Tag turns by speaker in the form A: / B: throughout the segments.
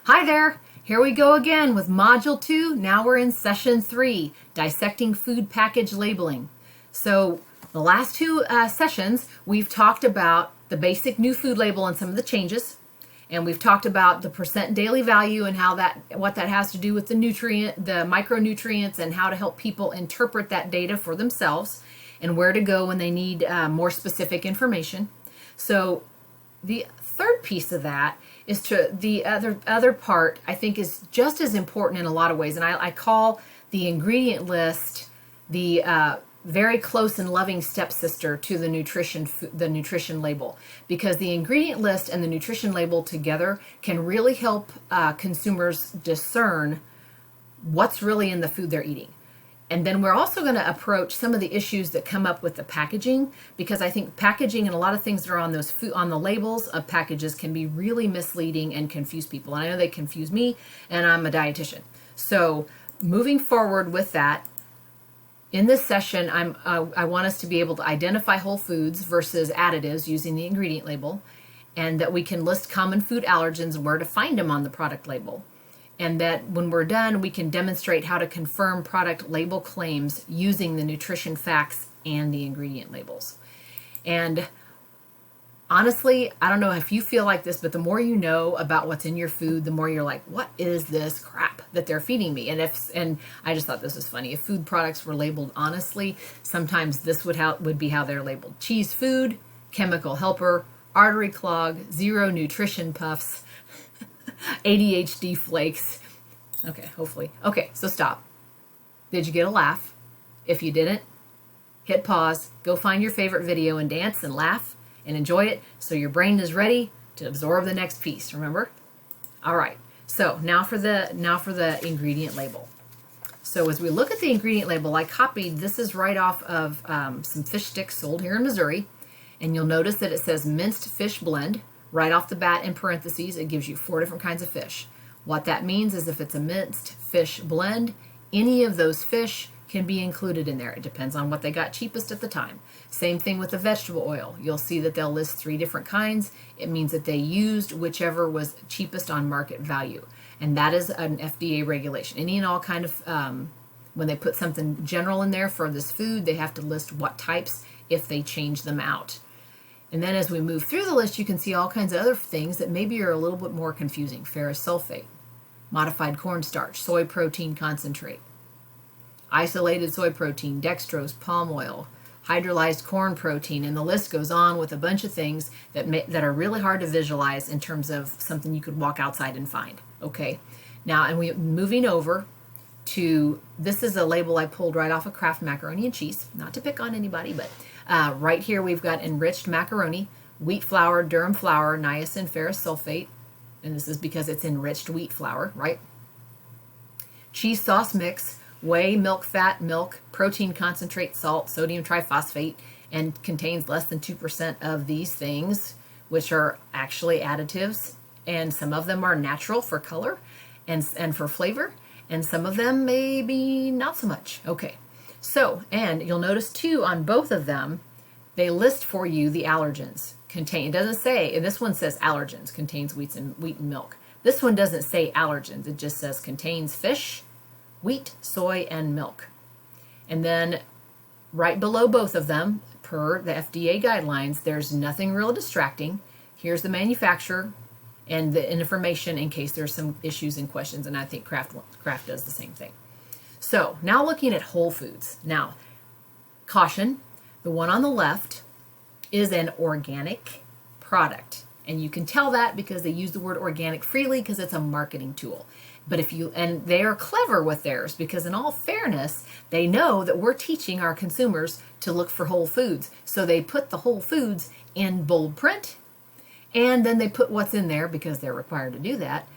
A: Hi there! Here we go again with Module 2. Now we're in Session 3, Dissecting Food Package Labeling. So the last two sessions, we've talked about the basic new food label and some of the changes. And we've talked about the percent daily value and what that has to do with the micronutrients and how to help people interpret that data for themselves and where to go when they need more specific information. So the third piece of that is the other part I think is just as important in a lot of ways, and I call the ingredient list the very close and loving stepsister to the nutrition label, because the ingredient list and the nutrition label together can really help consumers discern what's really in the food they're eating. And then we're also going to approach some of the issues that come up with the packaging, because I think packaging and a lot of things that are on the labels of packages can be really misleading and confuse people. And I know they confuse me, and I'm a dietitian. So moving forward with that, in this session, I want us to be able to identify whole foods versus additives using the ingredient label, and that we can list common food allergens and where to find them on the product label. And that when we're done, we can demonstrate how to confirm product label claims using the nutrition facts and the ingredient labels. And honestly, I don't know if you feel like this, but the more you know about what's in your food, the more you're like, what is this crap that they're feeding me? And I just thought this was funny. If food products were labeled honestly, sometimes this would be how they're labeled: cheese food, chemical helper, artery clog, zero nutrition puffs, ADHD flakes. Okay, hopefully. Okay, so stop. Did you get a laugh? If you didn't, hit pause, go find your favorite video and dance and laugh and enjoy it so your brain is ready to absorb the next piece, remember? All right, so now for the ingredient label. So as we look at the ingredient label, I copied, this is right off of some fish sticks sold here in Missouri, and you'll notice that it says minced fish blend. Right off the bat, in parentheses, it gives you 4 different kinds of fish. What that means is if it's a minced fish blend, any of those fish can be included in there. It depends on what they got cheapest at the time. Same thing with the vegetable oil. You'll see that they'll list 3 different kinds. It means that they used whichever was cheapest on market value. And that is an FDA regulation. Any and all kind of, when they put something general in there for this food, they have to list what types if they change them out. And then as we move through the list, you can see all kinds of other things that maybe are a little bit more confusing. Ferrous sulfate, modified cornstarch, soy protein concentrate, isolated soy protein, dextrose, palm oil, hydrolyzed corn protein, and the list goes on with a bunch of things that are really hard to visualize in terms of something you could walk outside and find. Okay, now and we're moving over to, this is a label I pulled right off of Kraft Macaroni and Cheese, not to pick on anybody, but right here we've got enriched macaroni, wheat flour, durum flour, niacin, ferrous sulfate, and this is because it's enriched wheat flour, right? Cheese sauce mix, whey, milk fat, milk, protein concentrate, salt, sodium triphosphate, and contains less than 2% of these things, which are actually additives, and some of them are natural for color and for flavor, and some of them maybe not so much. Okay, so, and you'll notice too on both of them, they list for you the allergens. It doesn't say, and this one says allergens, contains wheat and milk. This one doesn't say allergens, it just says contains fish, wheat, soy, and milk. And then right below both of them, per the FDA guidelines, there's nothing real distracting. Here's the manufacturer and the information in case there's some issues and questions, and I think Kraft does the same thing. So now looking at whole foods. Now, caution, the one on the left is an organic product. And you can tell that because they use the word organic freely because it's a marketing tool. But and they are clever with theirs because in all fairness, they know that we're teaching our consumers to look for whole foods. So they put the whole foods in bold print, and then they put what's in there, because they're required to do that,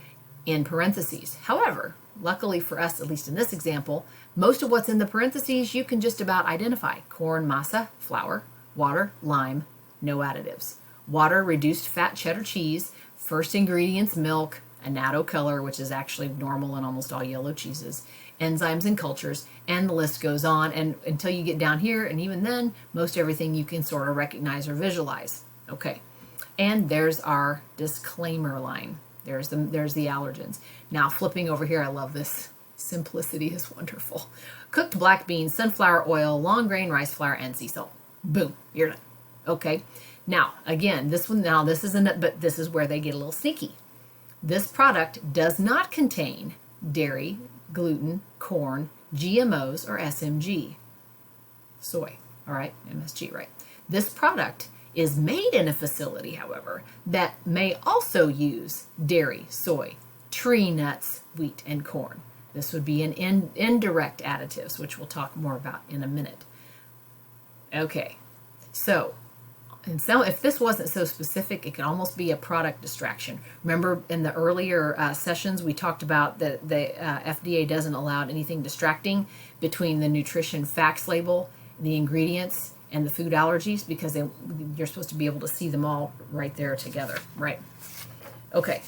A: in parentheses. However, luckily for us, at least in this example, most of what's in the parentheses you can just about identify. Corn masa, flour, water, lime, no additives. Water, reduced fat cheddar cheese, first ingredients, milk, annatto color, which is actually normal in almost all yellow cheeses, enzymes and cultures, and the list goes on, and until you get down here, and even then, most everything you can sort of recognize or visualize. Okay, and there's our disclaimer line. There's the allergens. Now flipping over here, I love this. Simplicity is wonderful. Cooked black beans, sunflower oil, long grain rice flour, and sea salt. Boom, you're done. Okay. Now again, this isn't, but this is where they get a little sneaky. This product does not contain dairy, gluten, corn, GMOs, or SMG. Soy, all right, MSG, right? This product is made in a facility, however, that may also use dairy, soy, tree nuts, wheat, and corn. This would be an indirect additives, which we'll talk more about in a minute. Okay, so and so if this wasn't so specific, it could almost be a product distraction. Remember in the earlier sessions, we talked about that the FDA doesn't allow anything distracting between the nutrition facts label, the ingredients, and the food allergies, because you're supposed to be able to see them all right there together, right? Okay.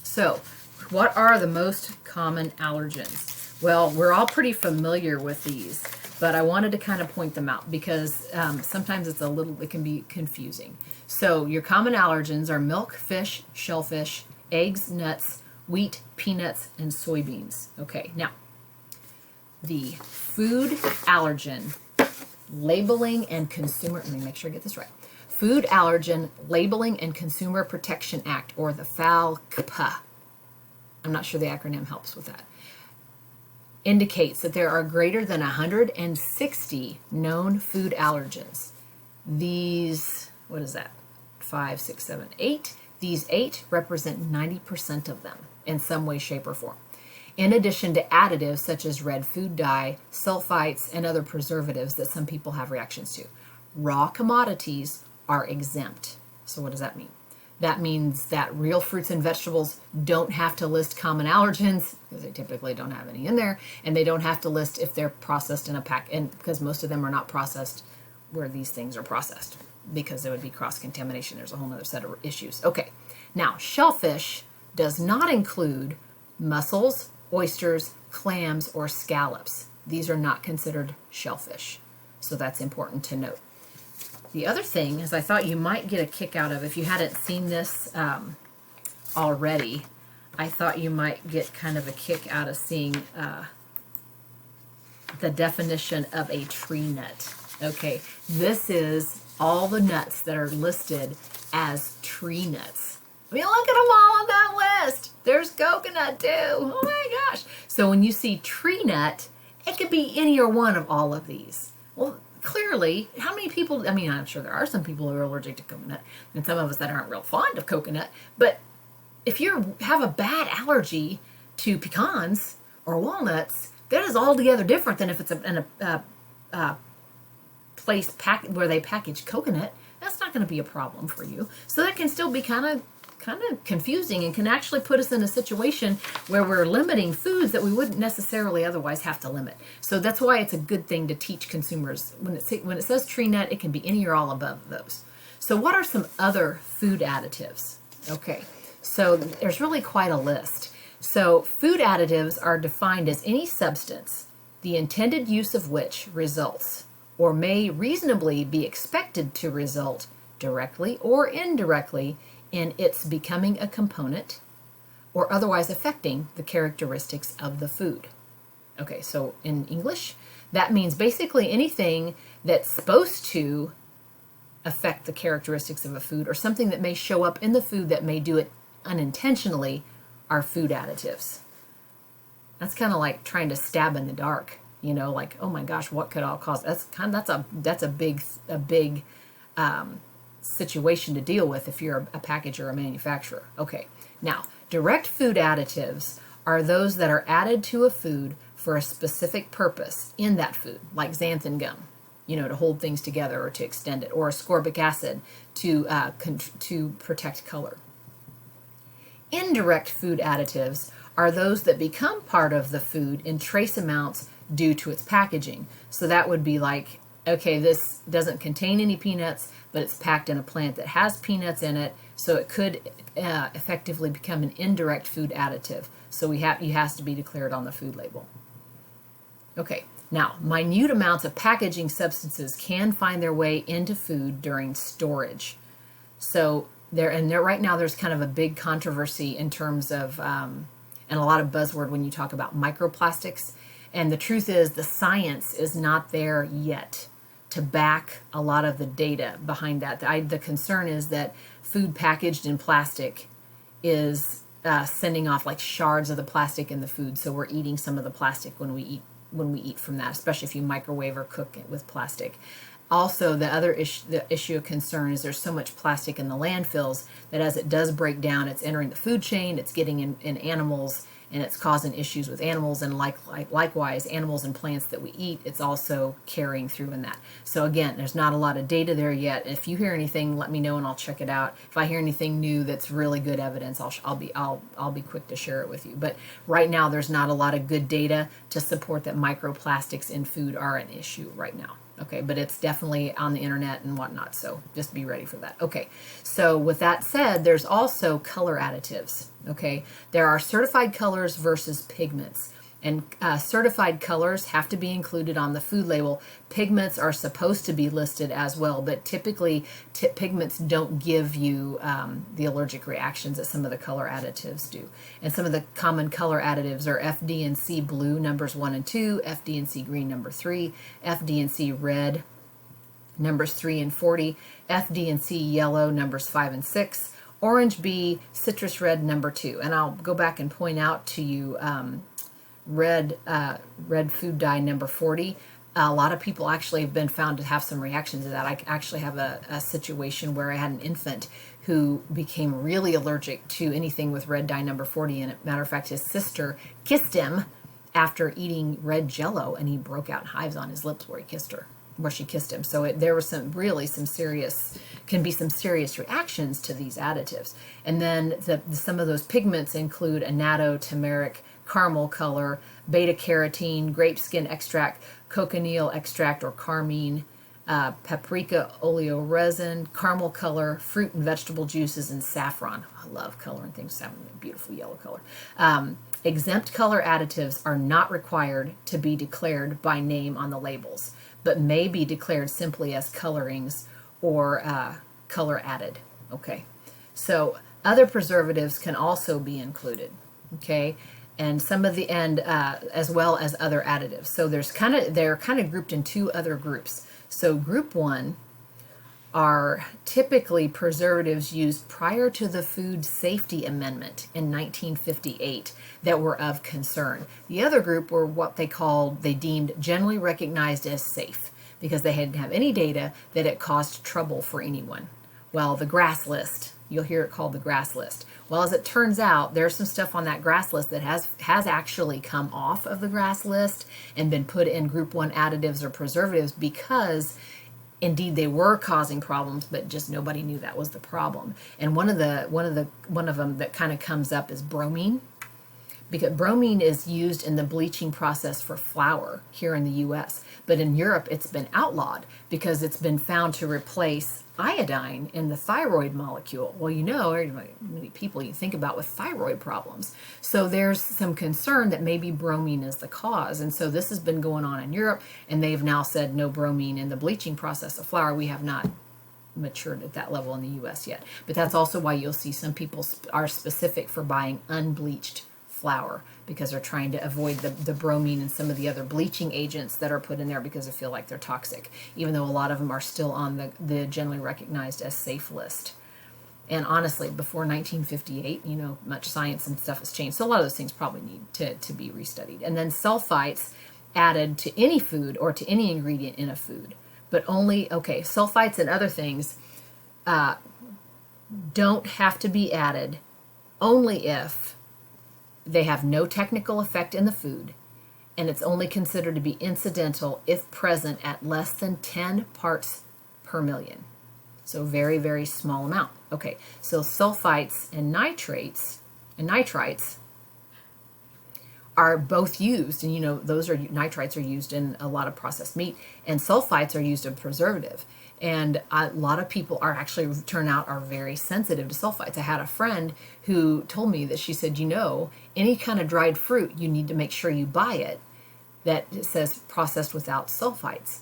A: So what are the most common allergens? Well, we're all pretty familiar with these, but I wanted to kind of point them out because sometimes it can be confusing. So your common allergens are milk, fish, shellfish, eggs, nuts, wheat, peanuts, and soybeans. Okay, now the food allergen labeling and consumer, let me make sure I get this right. Food Allergen Labeling and Consumer Protection Act, or the FALCPA. I'm not sure the acronym helps with that. Indicates that there are greater than 160 known food allergens. These, what is that? 5, 6, 7, 8. These 8 represent 90% of them in some way, shape, or form. In addition to additives such as red food dye, sulfites, and other preservatives that some people have reactions to. Raw commodities are exempt. So what does that mean? That means that real fruits and vegetables don't have to list common allergens, because they typically don't have any in there, and they don't have to list if they're processed in a pack, and because most of them are not processed where these things are processed, because there would be cross-contamination. There's a whole other set of issues. Okay, now shellfish does not include mussels, oysters, clams, or scallops. These are not considered shellfish, so that's important to note. The other thing is I thought you might get a kick out of, if you hadn't seen this already, I thought you might get kind of a kick out of seeing the definition of a tree nut. Okay, this is all the nuts that are listed as tree nuts. I mean, look at them all on that list. There's coconut too. Oh my gosh. So when you see tree nut, it could be any or one of all of these. Well, clearly, how many people, I mean, I'm sure there are some people who are allergic to coconut, and some of us that aren't real fond of coconut, but if you have a bad allergy to pecans or walnuts, that is altogether different than if it's in a place where they package coconut. That's not going to be a problem for you. So that can still be kind of confusing, and can actually put us in a situation where we're limiting foods that we wouldn't necessarily otherwise have to limit. So that's why it's a good thing to teach consumers. When it says tree nut, it can be any or all above those. So what are some other food additives? Okay, so there's really quite a list. So food additives are defined as any substance, the intended use of which results, or may reasonably be expected to result, directly or indirectly, in its becoming a component or otherwise affecting the characteristics of the food. Okay, so in English, that means basically anything that's supposed to affect the characteristics of a food, or something that may show up in the food that may do it unintentionally, are food additives. That's kind of like trying to stab in the dark, you know, like, oh my gosh, what could all cause? That's a big situation to deal with if you're a packager or a manufacturer. Okay, now direct food additives are those that are added to a food for a specific purpose in that food, like xanthan gum, you know, to hold things together or to extend it, or ascorbic acid to protect color. Indirect food additives are those that become part of the food in trace amounts due to its packaging. So that would be like, okay, this doesn't contain any peanuts, but it's packed in a plant that has peanuts in it, so it could effectively become an indirect food additive. So it has to be declared on the food label. Okay, now, minute amounts of packaging substances can find their way into food during storage. So there right now there's kind of a big controversy in terms of and a lot of buzzword when you talk about microplastics. And the truth is the science is not there yet to back a lot of the data behind that. The concern is that food packaged in plastic is sending off like shards of the plastic in the food, so we're eating some of the plastic when we eat from that, especially if you microwave or cook it with plastic. Also, the issue of concern is there's so much plastic in the landfills that as it does break down, it's entering the food chain, it's getting in animals, and it's causing issues with animals, and likewise, animals and plants that we eat, it's also carrying through in that. So again, there's not a lot of data there yet. If you hear anything, let me know and I'll check it out. If I hear anything new that's really good evidence, I'll be quick to share it with you. But right now, there's not a lot of good data to support that microplastics in food are an issue right now. Okay, but it's definitely on the internet and whatnot, so just be ready for that. Okay, so with that said, there's also color additives. Okay, there are certified colors versus pigments, and certified colors have to be included on the food label. Pigments are supposed to be listed as well, but typically pigments don't give you the allergic reactions that some of the color additives do. And some of the common color additives are FD&C blue numbers 1 and 2, FD&C green number 3, FD&C red numbers 3 and 40, FD&C yellow numbers 5 and 6, orange B, citrus red number 2. And I'll go back and point out to you red food dye number 40. A lot of people actually have been found to have some reactions to that. I actually have a situation where I had an infant who became really allergic to anything with red dye number 40. And matter of fact, his sister kissed him after eating red Jello, and he broke out in hives on his lips where she kissed him. So there was some serious reactions to these additives. And then some of those pigments include annatto, turmeric, caramel color, beta carotene, grape skin extract, cochineal extract or carmine, paprika oleo resin, caramel color, fruit and vegetable juices, and saffron. I love coloring things. Saffron, beautiful yellow color. Exempt color additives are not required to be declared by name on the labels, but may be declared simply as colorings or color added. Okay, so other preservatives can also be included. Okay. And some of the as well as other additives. So they're kind of grouped in two other groups. So group 1 are typically preservatives used prior to the Food Safety Amendment in 1958 that were of concern. The other group were what they deemed generally recognized as safe because they hadn't have any data that it caused trouble for anyone. Well, the GRAS list, you'll hear it called the GRAS list. Well, as it turns out, there's some stuff on that GRAS list that has actually come off of the GRAS list and been put in group 1 additives or preservatives because indeed they were causing problems, but just nobody knew that was the problem. And one of them that kind of comes up is bromine, because bromine is used in the bleaching process for flour here in the US, but in Europe it's been outlawed because it's been found to replace iodine in the thyroid molecule. Well, many people you think about with thyroid problems. So there's some concern that maybe bromine is the cause. And so this has been going on in Europe, and they've now said no bromine in the bleaching process of flour. We have not matured at that level in the US yet. But that's also why you'll see some people are specific for buying unbleached flour because they're trying to avoid the bromine and some of the other bleaching agents that are put in there because they feel like they're toxic, even though a lot of them are still on the generally recognized as safe list. And honestly, before 1958, much science and stuff has changed. So a lot of those things probably need to be restudied. And then sulfites added to any food or to any ingredient in a food, but sulfites and other things don't have to be added only if they have no technical effect in the food, and it's only considered to be incidental if present at less than 10 parts per million. So very, very small amount. Okay, so sulfites and nitrites are both used, and nitrites are used in a lot of processed meat, and sulfites are used in preservative. And a lot of people are very sensitive to sulfites. I had a friend who told me that she said, any kind of dried fruit, you need to make sure you buy it that it says processed without sulfites.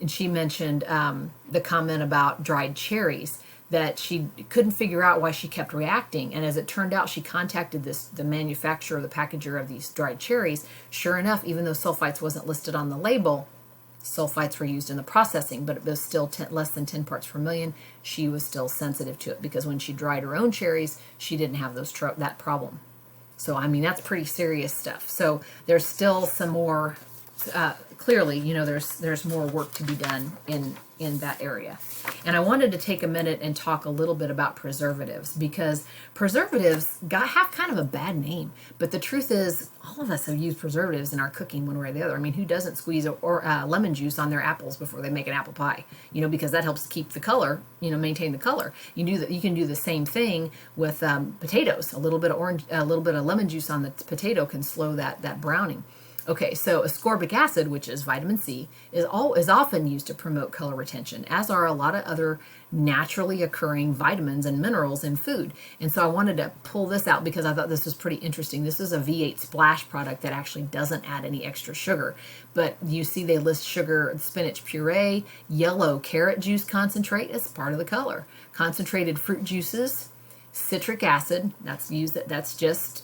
A: And she mentioned the comment about dried cherries, that she couldn't figure out why she kept reacting. And as it turned out, she contacted the manufacturer, the packager of these dried cherries. Sure enough, even though sulfites wasn't listed on the label, sulfites were used in the processing, but it was still less than 10 parts per million. She was still sensitive to it because when she dried her own cherries, she didn't have that problem. So, I mean, that's pretty serious stuff. So there's still some more, clearly, there's more work to be done in that area. And I wanted to take a minute and talk a little bit about preservatives, because preservatives have kind of a bad name. But the truth is, all of us have used preservatives in our cooking one way or the other. I mean, who doesn't squeeze lemon juice on their apples before they make an apple pie? Because that helps keep the color, maintain the color. You can do the same thing with potatoes. A little bit of lemon juice on the potato can slow that browning. Okay, so ascorbic acid, which is vitamin C, is often used to promote color retention, as are a lot of other naturally occurring vitamins and minerals in food. And so I wanted to pull this out because I thought this was pretty interesting. This is a V8 Splash product that actually doesn't add any extra sugar. But you see they list sugar, spinach puree, yellow carrot juice concentrate as part of the color, concentrated fruit juices, citric acid, that's just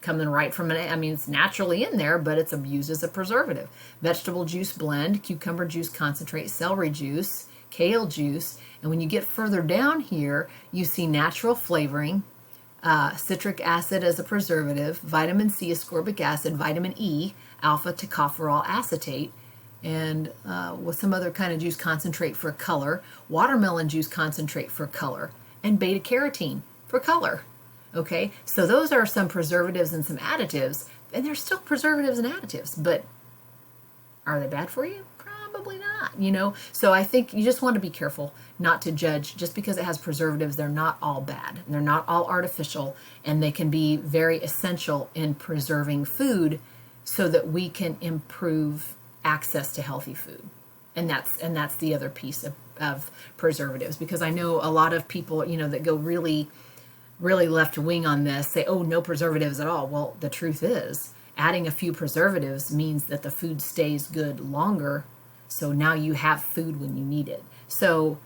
A: coming right from it's naturally in there, but it's used as a preservative. Vegetable juice blend, cucumber juice concentrate, celery juice, kale juice, and when you get further down here, you see natural flavoring, citric acid as a preservative, vitamin C, ascorbic acid, vitamin E, alpha tocopherol acetate, and with some other kind of juice concentrate for color, watermelon juice concentrate for color, and beta carotene for color. Okay, so those are some preservatives and some additives, and they're still preservatives and additives, but are they bad for you? Probably not, So I think you just want to be careful not to judge. Just because it has preservatives, they're not all bad. They're not all artificial, and they can be very essential in preserving food so that we can improve access to healthy food. And that's the other piece of preservatives, because I know a lot of people, that go really left wing on this, say, oh, no preservatives at all. Well, the truth is, adding a few preservatives means that the food stays good longer, so now you have food when you need it. So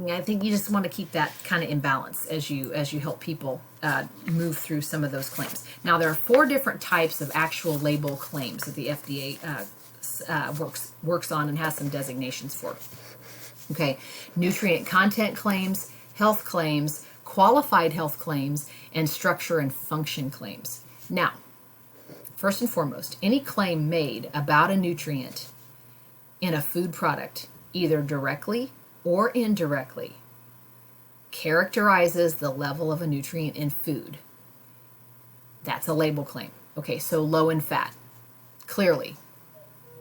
A: I think you just want to keep that kind of in balance as you help people move through some of those claims. Now, there are 4 different types of actual label claims that the FDA works on and has some designations for. Okay, nutrient content claims, health claims, qualified health claims, and structure and function claims. Now, first and foremost, any claim made about a nutrient in a food product, either directly or indirectly, characterizes the level of a nutrient in food. That's a label claim. Okay, so low in fat. Clearly,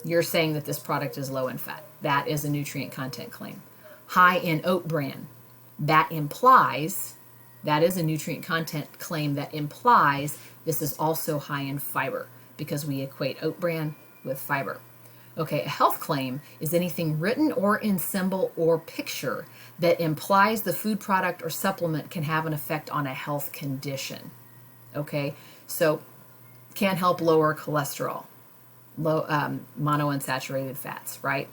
A: you're saying that this product is low in fat. That is a nutrient content claim. High in oat bran. That is a nutrient content claim that implies this is also high in fiber, because we equate oat bran with fiber. Okay, a health claim is anything written or in symbol or picture that implies the food product or supplement can have an effect on a health condition. Okay, so can help lower cholesterol, low monounsaturated fats, right?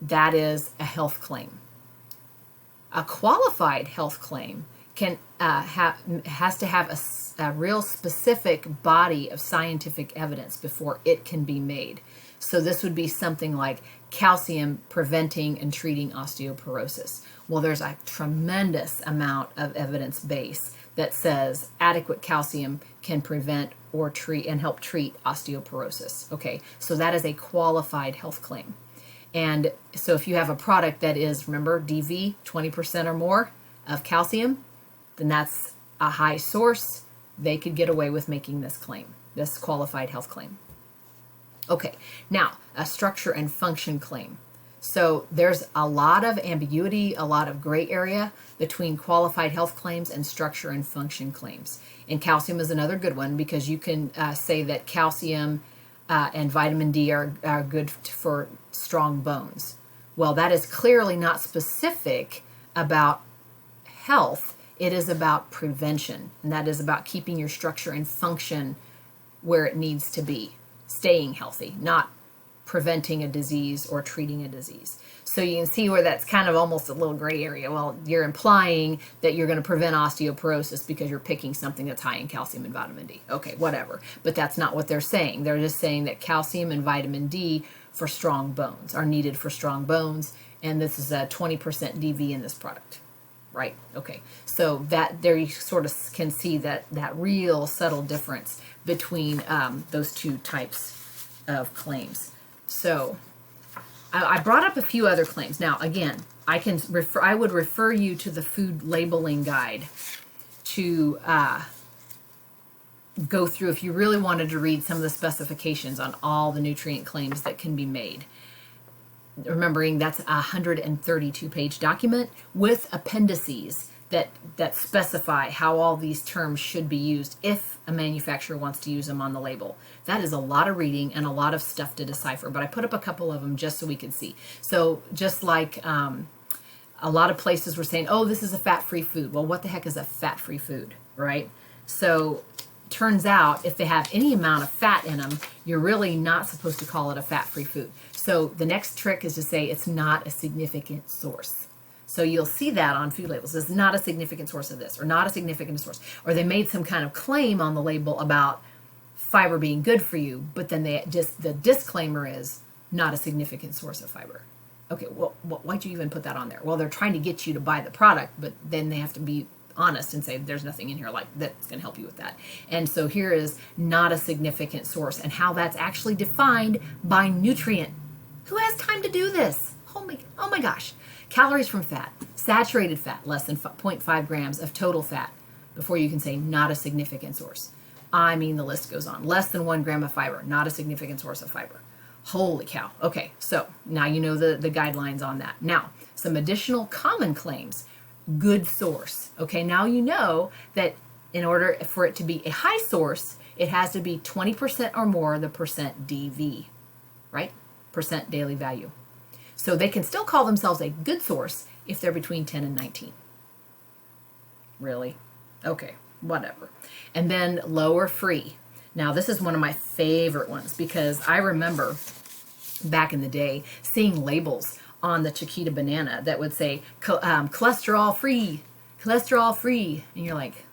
A: That is a health claim. A qualified health claim has to have a real specific body of scientific evidence before it can be made. So this would be something like calcium preventing and treating osteoporosis. Well, there's a tremendous amount of evidence base that says adequate calcium can prevent or treat and help treat osteoporosis. Okay, so that is a qualified health claim. And so if you have a product that is, remember, DV, 20% or more of calcium, then that's a high source. They could get away with making this claim, this qualified health claim. Okay, now a structure and function claim. So there's a lot of ambiguity, a lot of gray area between qualified health claims and structure and function claims. And calcium is another good one, because you can say that calcium and vitamin D are good for strong bones. Well, that is clearly not specific about health. It is about prevention, and that is about keeping your structure and function where it needs to be, staying healthy, not preventing a disease or treating a disease. So you can see where that's kind of almost a little gray area. Well, you're implying that you're going to prevent osteoporosis because you're picking something that's high in calcium and vitamin D. Okay, whatever. But that's not what they're saying. They're just saying that calcium and vitamin D for strong bones are needed for strong bones, and this is a 20% DV in this product. Right? Okay. So that there you sort of can see that real subtle difference between those two types of claims. So I brought up a few other claims. Now, again, I would refer you to the food labeling guide to go through if you really wanted to read some of the specifications on all the nutrient claims that can be made. Remembering that's a 132-page document with appendices that specify how all these terms should be used if a manufacturer wants to use them on the label. That is a lot of reading and a lot of stuff to decipher, but I put up a couple of them just so we could see. So just like a lot of places were saying, oh, this is a fat-free food. Well, what the heck is a fat-free food, right? So turns out if they have any amount of fat in them, you're really not supposed to call it a fat-free food. So the next trick is to say it's not a significant source. So you'll see that on food labels. It's not a significant source of this, or not a significant source. Or they made some kind of claim on the label about fiber being good for you, but then the disclaimer is not a significant source of fiber. Okay, well, why'd you even put that on there? Well, they're trying to get you to buy the product, but then they have to be honest and say there's nothing in here like that's going to help you with that. And so here is not a significant source, and how that's actually defined by nutrient. Who has time to do this? Oh my gosh. Calories from fat, saturated fat, less than 0.5 grams of total fat before you can say not a significant source. I mean, the list goes on. Less than 1 gram of fiber, not a significant source of fiber. Holy cow. Okay, so now you know the guidelines on that. Now, some additional common claims. Good source. Okay, now you know that in order for it to be a high source, it has to be 20% or more the percent DV, right? Percent daily value. So they can still call themselves a good source if they're between 10 and 19. Really? Okay, whatever. And then low or free. Now this is one of my favorite ones because I remember back in the day seeing labels on the Chiquita banana that would say cholesterol free, and you're like,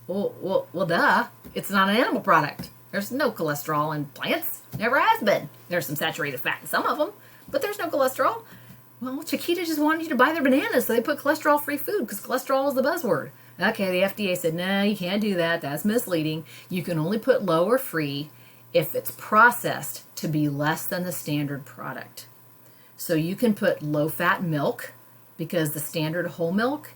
A: well, duh, it's not an animal product. There's no cholesterol in plants, never has been. There's some saturated fat in some of them, but there's no cholesterol. Well, Chiquita just wanted you to buy their bananas, so they put cholesterol-free food because cholesterol was the buzzword. Okay, the FDA said, no, you can't do that. That's misleading. You can only put low or free if it's processed to be less than the standard product. So you can put low-fat milk because the standard whole milk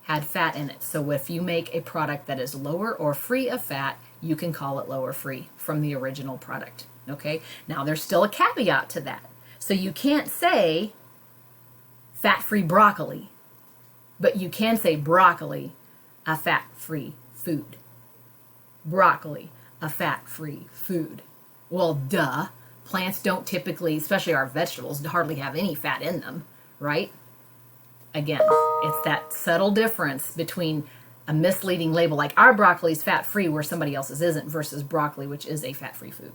A: had fat in it. So if you make a product that is lower or free of fat, you can call it low or free from the original product. Okay? Now, there's still a caveat to that. So you can't say fat-free broccoli, but you can say broccoli, a fat-free food. Broccoli, a fat-free food. Well, duh. Plants don't typically, especially our vegetables, hardly have any fat in them, right? Again, it's that subtle difference between a misleading label like our broccoli is fat-free where somebody else's isn't versus broccoli, which is a fat-free food.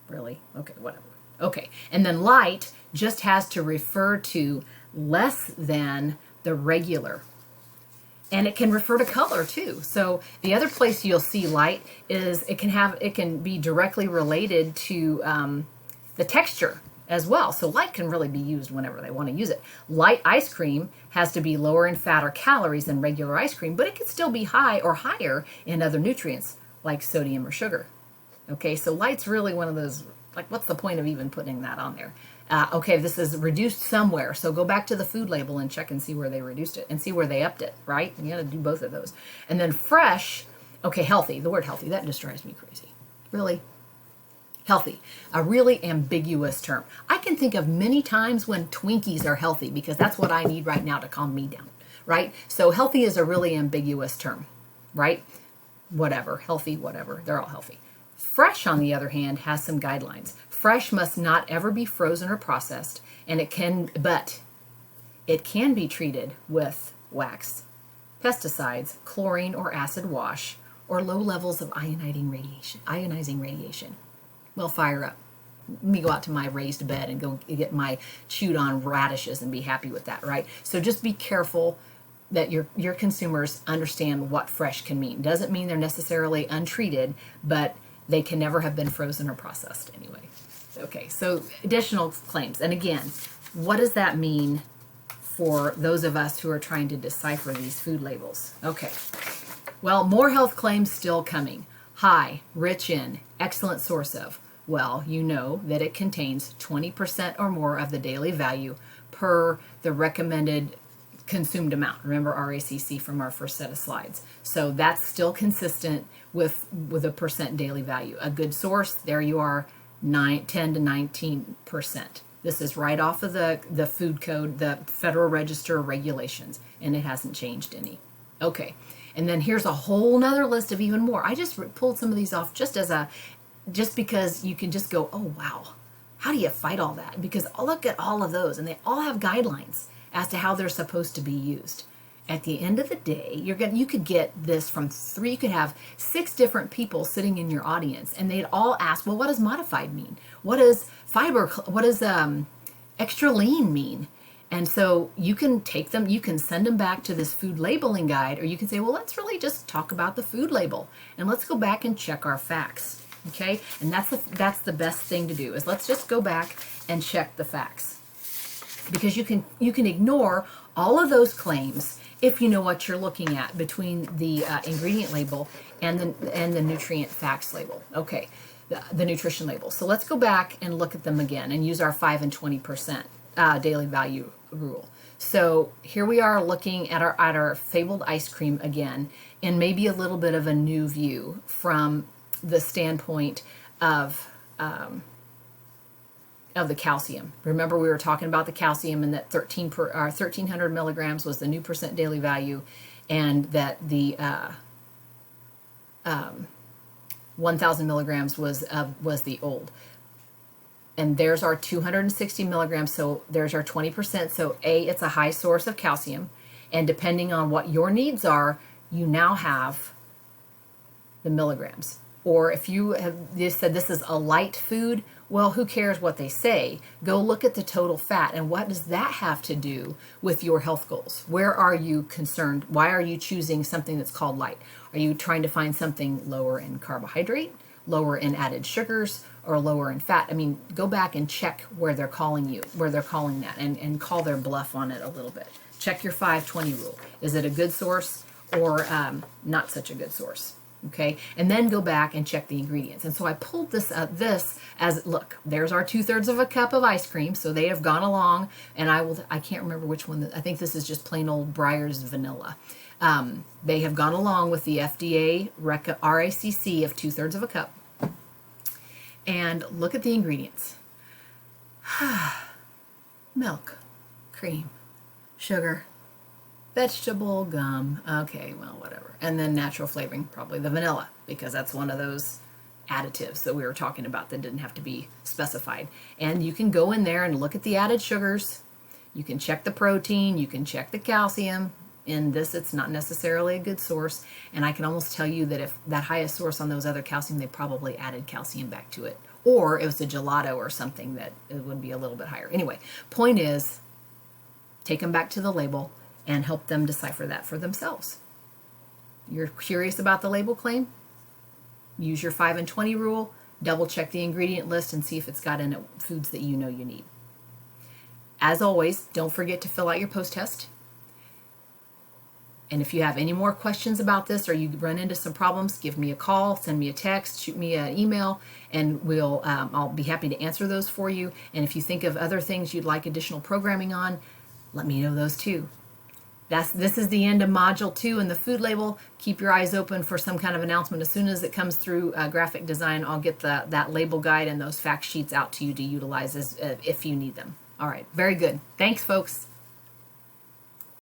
A: Really? Okay, whatever. Okay, and then light just has to refer to less than the regular. And it can refer to color too. So the other place you'll see light is it can be directly related to the texture as well. So light can really be used whenever they want to use it. Light ice cream has to be lower in fat or calories than regular ice cream, but it can still be high or higher in other nutrients like sodium or sugar. Okay, so light's really one of those, like, what's the point of even putting that on there? Okay, this is reduced somewhere, so go back to the food label and check and see where they reduced it and see where they upped it, right? You got to do both of those. And then fresh, okay, healthy. The word healthy, that just drives me crazy. Really? Healthy, a really ambiguous term. I can think of many times when Twinkies are healthy because that's what I need right now to calm me down, right? So healthy is a really ambiguous term, right? Whatever, healthy, whatever, they're all healthy. Fresh, on the other hand, has some guidelines. Fresh must not ever be frozen or processed, and it can be treated with wax, pesticides, chlorine or acid wash, or low levels of ionizing radiation. Well, fire up. let me go out to my raised bed and go get my chewed on radishes and be happy with that, right? So just be careful that your consumers understand what fresh can mean. Doesn't mean they're necessarily untreated, but they can never have been frozen or processed anyway. Okay, so additional claims. And again, what does that mean for those of us who are trying to decipher these food labels? Okay, well, more health claims still coming. High, rich in, excellent source of. Well, you know that it contains 20% or more of the daily value per the recommended consumed amount. Remember RACC from our first set of slides. So that's still consistent with a percent daily value. A good source, there you are, 10 to 19%. This is right off of the food code, the Federal Register regulations, and it hasn't changed any. Okay, and then here's a whole nother list of even more. I just pulled some of these off just because you can just go, oh wow, how do you fight all that? Because look at all of those, and they all have guidelines as to how they're supposed to be used. At the end of the day, you could get this from you could have 6 different people sitting in your audience, and they'd all ask, well, what does modified mean? What does what does extra lean mean? And so you can take them, you can send them back to this food labeling guide, or you can say, well, let's really just talk about the food label, and let's go back and check our facts. Okay, and that's the best thing to do, is let's just go back and check the facts, because you can ignore all of those claims if you know what you're looking at between the ingredient label and the nutrient facts label. Okay, the nutrition label. So let's go back and look at them again and use our 5 and 20% daily value rule. So here we are looking at our fabled ice cream again, in maybe a little bit of a new view from the standpoint of the calcium. Remember, we were talking about the calcium, and that 1,300 milligrams was the new percent daily value, and that the 1,000 milligrams was the old. And there's our 260 milligrams, so there's our 20%. So it's a high source of calcium, and depending on what your needs are, you now have the milligrams. Or if you said this is a light food, well, who cares what they say? Go look at the total fat, and what does that have to do with your health goals? Where are you concerned? Why are you choosing something that's called light? Are you trying to find something lower in carbohydrate, lower in added sugars, or lower in fat? I mean, go back and check where they're calling that, and call their bluff on it a little bit. Check your 5-20 rule. Is it a good source or not such a good source? Okay, and then go back and check the ingredients. And so I pulled this as, look, there's our 2/3 of a cup of ice cream. So they have gone along, and I can't remember which one. I think this is just plain old Breyer's vanilla. They have gone along with the FDA RACC of 2/3 of a cup. And look at the ingredients. Milk, cream, sugar, vegetable gum, okay, well, whatever. And then natural flavoring, probably the vanilla, because that's one of those additives that we were talking about that didn't have to be specified. And you can go in there and look at the added sugars. You can check the protein, you can check the calcium. In this, it's not necessarily a good source. And I can almost tell you that if that highest source on those other calcium, they probably added calcium back to it. Or it was a gelato or something that it would be a little bit higher. Anyway, point is, take them back to the label and help them decipher that for themselves. You're curious about the label claim? Use your 5 and 20 rule, double check the ingredient list, and see if it's got in it foods that you know you need. As always, don't forget to fill out your post-test. And if you have any more questions about this, or you run into some problems, give me a call, send me a text, shoot me an email, and I'll be happy to answer those for you. And if you think of other things you'd like additional programming on, let me know those too. This is the end of Module 2 in the food label. Keep your eyes open for some kind of announcement. As soon as it comes through graphic design, I'll get that label guide and those fact sheets out to you to utilize if you need them. All right, very good. Thanks, folks.